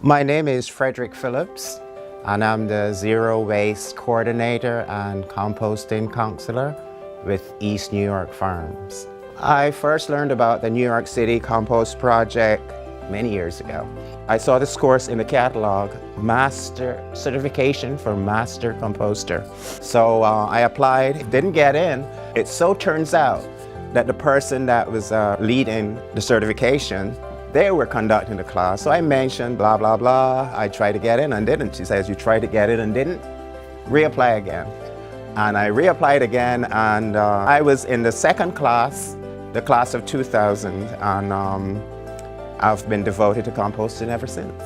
My name is Frederick Phillips, and I'm the Zero Waste Coordinator and Composting Counselor with East New York Farms. I first learned about the New York City Compost Project many years ago. I saw this course in the catalog, Master Certification for Master Composter. So I applied, didn't get in. It so turns out that the person that was leading the certification, they were conducting the class. So I mentioned blah, blah, blah. I tried to get in and didn't. She says, you tried to get in and didn't? Reapply again. And I reapplied again, and I was in the second class, the class of 2000, and I've been devoted to composting ever since.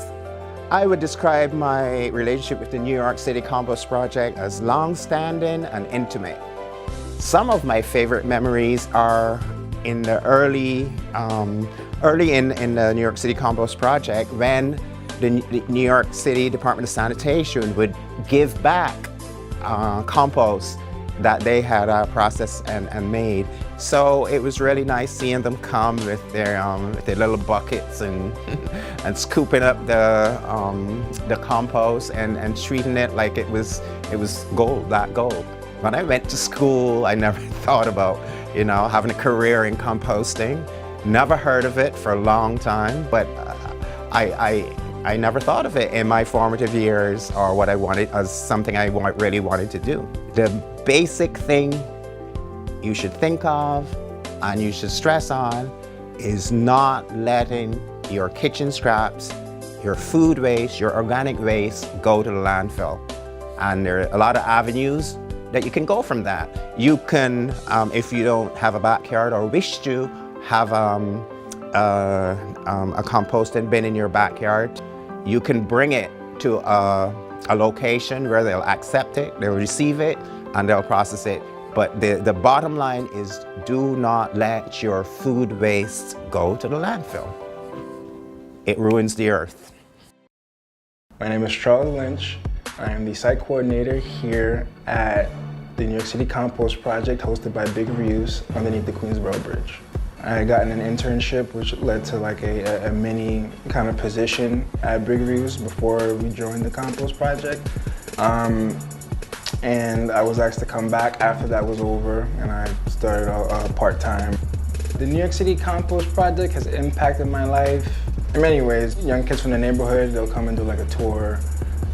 I would describe my relationship with the New York City Compost Project as long-standing and intimate. Some of my favorite memories are in the early in the New York City Compost Project, when the New York City Department of Sanitation would give back compost that they had processed and made. So it was really nice seeing them come with their little buckets and and scooping up the compost and treating it like it was gold, black gold. When I went to school, I never thought about, having a career in composting. Never heard of it for a long time, but I never thought of it in my formative years or what I wanted as something I really wanted to do. The basic thing you should think of and you should stress on is not letting your kitchen scraps, your food waste, your organic waste go to the landfill. And there are a lot of avenues that you can go from that. You can, if you don't have a backyard or wish to, have a composting bin in your backyard. You can bring it to a location where they'll accept it, they'll receive it, and they'll process it. But the bottom line is, do not let your food waste go to the landfill. It ruins the earth. My name is Charles Lynch. I am the site coordinator here at the New York City Compost Project, hosted by Big Reuse underneath the Queensboro Bridge. I had gotten an internship, which led to like a mini kind of position at Big Reuse before we joined the Compost Project. And I was asked to come back after that was over, and I started part-time. The New York City Compost Project has impacted my life in many ways. Young kids from the neighborhood, they'll come and do like a tour,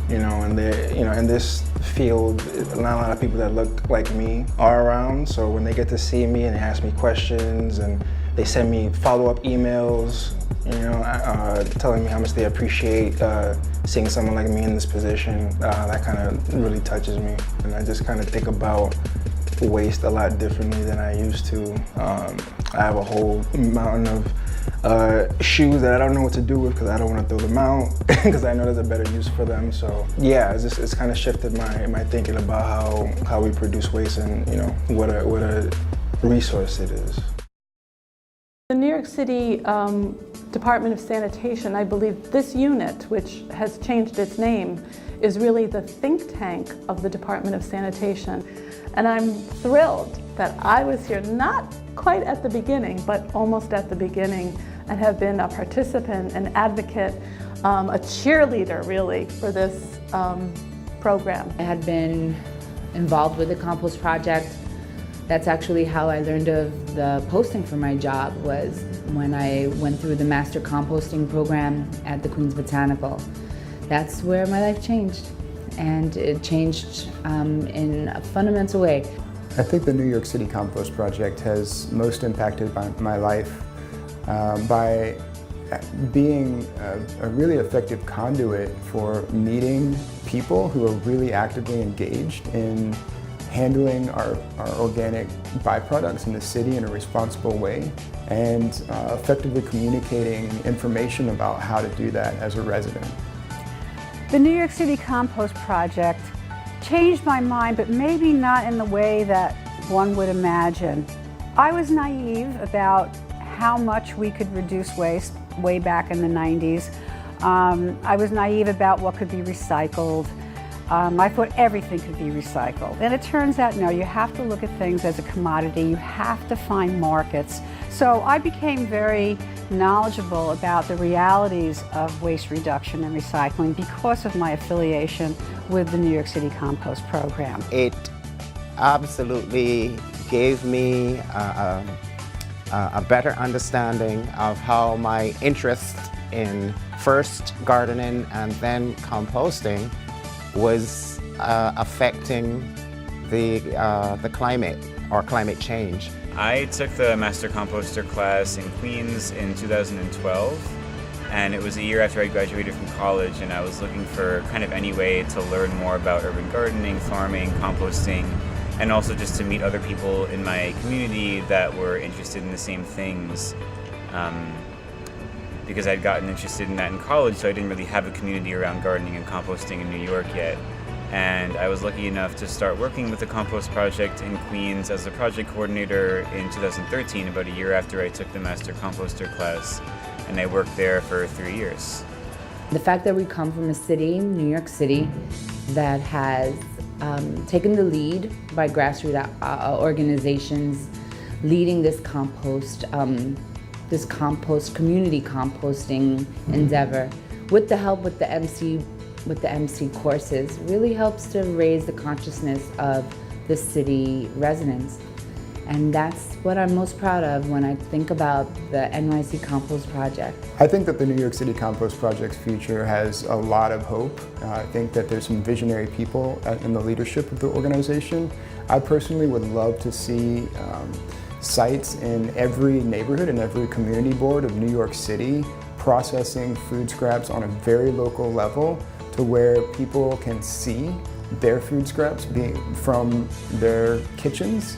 and they, in this field, not a lot of people that look like me are around. So when they get to see me and they ask me questions and they send me follow-up emails, telling me how much they appreciate seeing someone like me in this position, that kind of really touches me. And I just kind of think about waste a lot differently than I used to. I have a whole mountain of shoes that I don't know what to do with because I don't want to throw them out because I know there's a better use for them. So yeah, it's kind of shifted my thinking about how we produce waste and what a resource it is. The New York City Department of Sanitation, I believe this unit, which has changed its name, is really the think tank of the Department of Sanitation. And I'm thrilled that I was here, not quite at the beginning, but almost at the beginning, and have been a participant, an advocate, a cheerleader really for this program. I had been involved with the Compost Project. That's actually how I learned of the posting for my job, was when I went through the Master Composting program at the Queens Botanical. That's where my life changed, and it changed in a fundamental way. I think the New York City Compost Project has most impacted my life by being a really effective conduit for meeting people who are really actively engaged in handling our organic byproducts in the city in a responsible way, and effectively communicating information about how to do that as a resident. The New York City Compost Project changed my mind, but maybe not in the way that one would imagine. I was naive about how much we could reduce waste way back in the 90s. I was naive about what could be recycled. I thought everything could be recycled. And it turns out, no, you have to look at things as a commodity. You have to find markets. So I became very knowledgeable about the realities of waste reduction and recycling because of my affiliation with the New York City Compost program. It absolutely gave me a better understanding of how my interest in first gardening and then composting was affecting the climate or climate change. I took the Master Composter class in Queens in 2012, and it was a year after I graduated from college, and I was looking for kind of any way to learn more about urban gardening, farming, composting, and also just to meet other people in my community that were interested in the same things. Because I'd gotten interested in that in college, so I didn't really have a community around gardening and composting in New York yet. And I was lucky enough to start working with the Compost project in Queens as a project coordinator in 2013, about a year after I took the Master Composter class, and I worked there for 3 years. The fact that we come from a city, New York City, that has taken the lead by grassroots organizations leading this compost community composting endeavor, with the help with the MC courses, really helps to raise the consciousness of the city residents. And that's what I'm most proud of when I think about the NYC Compost project. I think that the New York City Compost Project's future has a lot of hope. I think that there's some visionary people in the leadership of the organization. I personally would love to see sites in every neighborhood and every community board of New York City processing food scraps on a very local level, to where people can see their food scraps being from their kitchens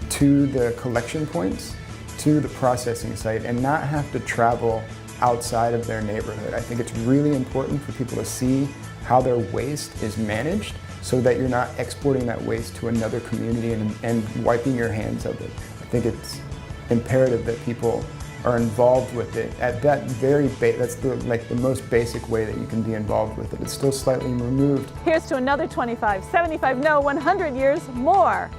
to the collection points to the processing site and not have to travel outside of their neighborhood. I think it's really important for people to see how their waste is managed, so that you're not exporting that waste to another community and wiping your hands of it. I think it's imperative that people are involved with it at that very that's the most basic way that you can be involved with it. It's still slightly removed. Here's to another 25, 75, no, 100 years more.